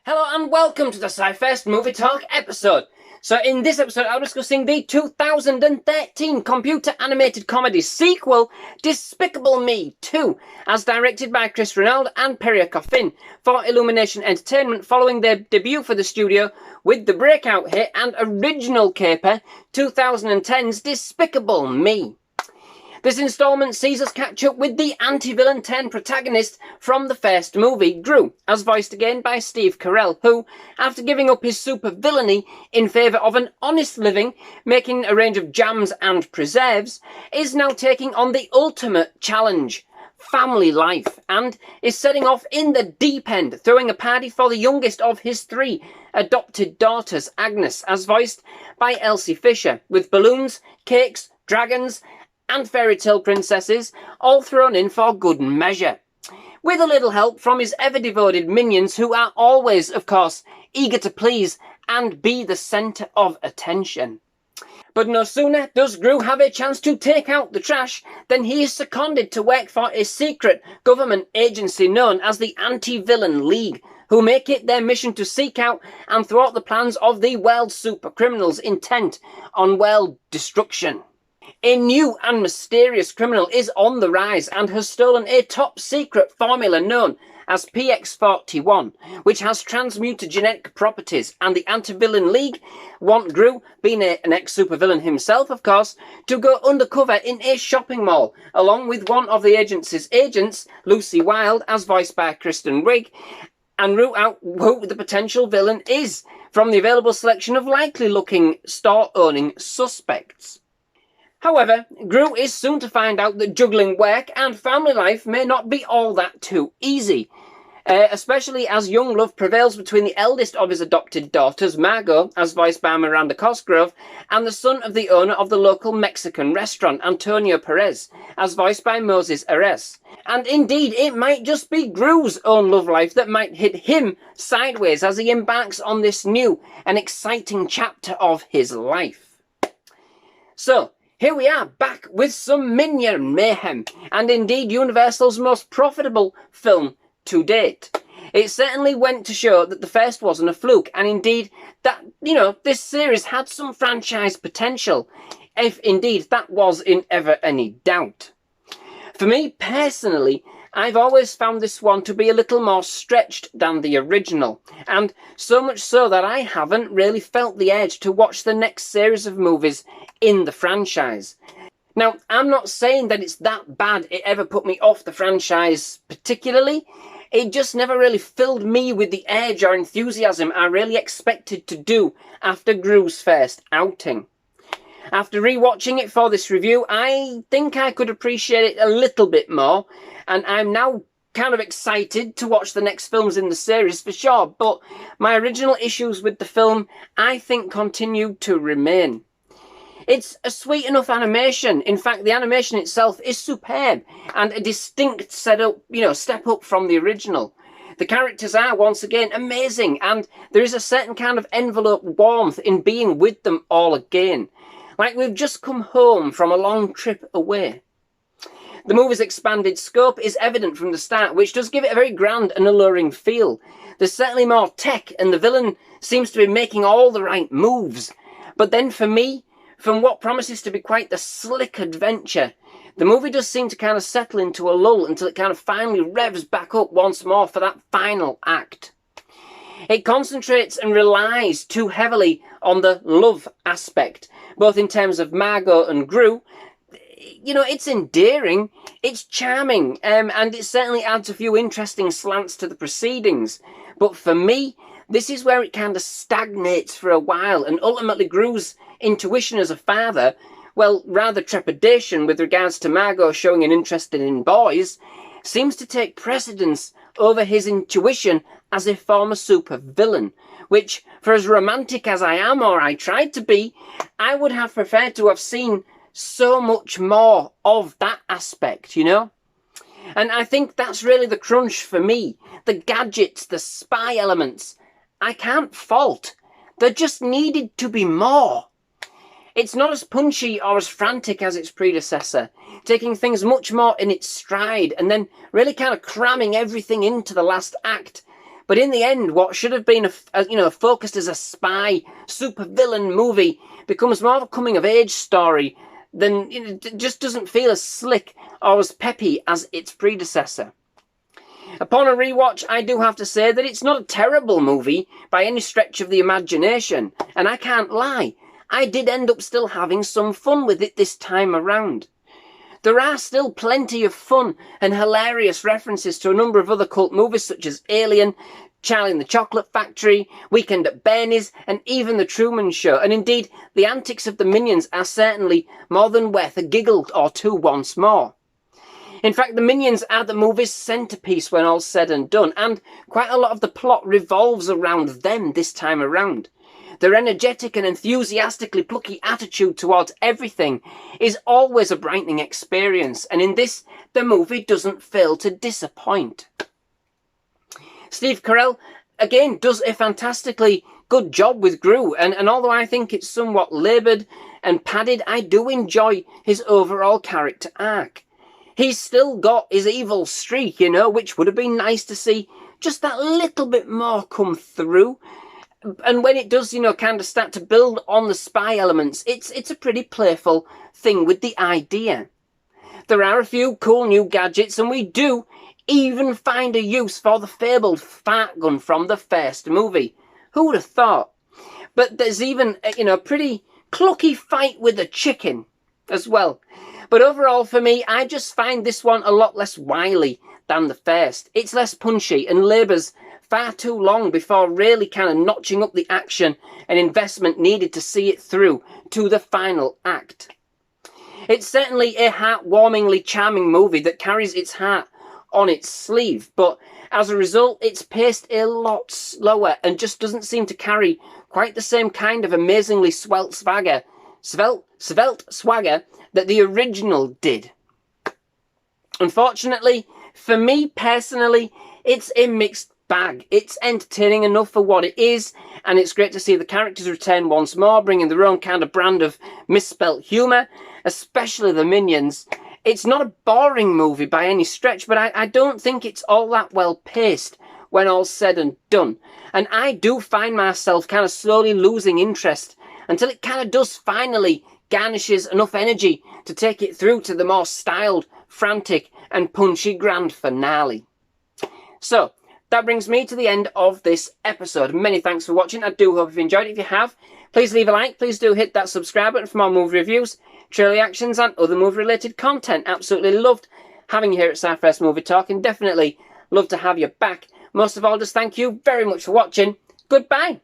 Hello and welcome to the SciFirst MovieTalk episode. So in this episode I'm discussing the 2013 computer animated comedy sequel Despicable Me 2, as directed by Renaud and Pierre Coffin for Illumination Entertainment following their debut for the studio with the breakout hit and original caper 2010's Despicable Me. This instalment sees us catch up with the anti-villain turned protagonist from the first movie, Gru, as voiced again by Steve Carell, who, after giving up his super-villainy in favour of an honest living, making a range of jams and preserves, is now taking on the ultimate challenge, family life, and is setting off in the deep end, throwing a party for the youngest of his three adopted daughters, Agnes, as voiced by Elsie Fisher, with balloons, cakes, dragons, and fairy tale princesses, all thrown in for good measure. With a little help from his ever-devoted minions, who are always, of course, eager to please and be the centre of attention. But no sooner does Gru have a chance to take out the trash than he is seconded to work for a secret government agency known as the Anti-Villain League, who make it their mission to seek out and thwart the plans of the world's super criminals intent on world destruction. A new and mysterious criminal is on the rise and has stolen a top-secret formula known as PX41, which has transmuted genetic properties, and the Anti-Villain League want Gru, being an ex-supervillain himself, of course, to go undercover in a shopping mall, along with one of the agency's agents, Lucy Wilde, as voiced by Kristen Wiig, and root out who the potential villain is from the available selection of likely-looking store-owning suspects. However, Gru is soon to find out that juggling work and family life may not be all that too easy, especially as young love prevails between the eldest of his adopted daughters, Margot, as voiced by Miranda Cosgrove, and the son of the owner of the local Mexican restaurant, Antonio Perez, as voiced by Moisés Arias. And indeed, it might just be Gru's own love life that might hit him sideways as he embarks on this new and exciting chapter of his life. So, here we are, back with some minion mayhem, and indeed Universal's most profitable film to date. It certainly went to show that the first wasn't a fluke, and indeed that, this series had some franchise potential, if indeed that was in ever any doubt. For me, personally, I've always found this one to be a little more stretched than the original, and so much so that I haven't really felt the urge to watch the next series of movies in the franchise. Now, I'm not saying that it's that bad it ever put me off the franchise particularly. It just never really filled me with the urge or enthusiasm I really expected to do after Gru's first outing. After rewatching it for this review, I think I could appreciate it a little bit more, and I'm now kind of excited to watch the next films in the series for sure, but my original issues with the film, I think, continue to remain. It's a sweet enough animation. In fact, the animation itself is superb and a distinct step up from the original. The characters are, once again, amazing, and there is a certain kind of envelope warmth in being with them all again. Like we've just come home from a long trip away. The movie's expanded scope is evident from the start, which does give it a very grand and alluring feel. There's certainly more tech, and the villain seems to be making all the right moves. But then for me, from what promises to be quite the slick adventure, the movie does seem to kind of settle into a lull until it kind of finally revs back up once more for that final act. It concentrates and relies too heavily on the love aspect, both in terms of Margot and Gru. It's endearing, it's charming, and it certainly adds a few interesting slants to the proceedings. But for me, this is where it kind of stagnates for a while, and ultimately Gru's intuition as a father, well, rather trepidation with regards to Margot showing an interest in boys, seems to take precedence over his intuition as a former super-villain, which, for as romantic as I am, or I tried to be, I would have preferred to have seen so much more of that aspect, And I think that's really the crunch for me. The gadgets, the spy elements, I can't fault. There just needed to be more. It's not as punchy or as frantic as its predecessor, taking things much more in its stride and then really kind of cramming everything into the last act. But in the end, what should have been focused as a spy supervillain movie becomes more of a coming of age story than it just doesn't feel as slick or as peppy as its predecessor. Upon a rewatch, I do have to say that it's not a terrible movie by any stretch of the imagination, and I can't lie, I did end up still having some fun with it this time around. There are still plenty of fun and hilarious references to a number of other cult movies such as Alien, Charlie and the Chocolate Factory, Weekend at Bernie's, and even The Truman Show. And indeed, the antics of the Minions are certainly more than worth a giggle or two once more. In fact, the Minions are the movie's centrepiece when all's said and done, and quite a lot of the plot revolves around them this time around. Their energetic and enthusiastically plucky attitude towards everything is always a brightening experience, and in this, the movie doesn't fail to disappoint. Steve Carell, again, does a fantastically good job with Gru, and although I think it's somewhat laboured and padded, I do enjoy his overall character arc. He's still got his evil streak, which would have been nice to see just that little bit more come through. And when it does, kind of start to build on the spy elements, it's a pretty playful thing with the idea. There are a few cool new gadgets, and we do even find a use for the fabled fart gun from the first movie. Who would have thought? But there's even, a pretty clucky fight with a chicken as well. But overall, for me, I just find this one a lot less wily than the first. It's less punchy and labours far too long before really kind of notching up the action and investment needed to see it through to the final act. It's certainly a heartwarmingly charming movie that carries its heart on its sleeve, but as a result, it's paced a lot slower and just doesn't seem to carry quite the same kind of amazingly svelte swagger that the original did. Unfortunately, for me personally, it's a mixed bag. It's entertaining enough for what it is, and it's great to see the characters return once more, bringing their own kind of brand of misspelt humour, especially the Minions. It's not a boring movie by any stretch, but I don't think it's all that well paced when all's said and done. And I do find myself kind of slowly losing interest until it kind of does finally garnishes enough energy to take it through to the more styled, frantic and punchy grand finale. So, that brings me to the end of this episode. Many thanks for watching. I do hope you've enjoyed it. If you have, please leave a like. Please do hit that subscribe button for more movie reviews, trailer reactions and other movie-related content. Absolutely loved having you here at SciFirst MovieTalk, and definitely love to have you back. Most of all, just thank you very much for watching. Goodbye.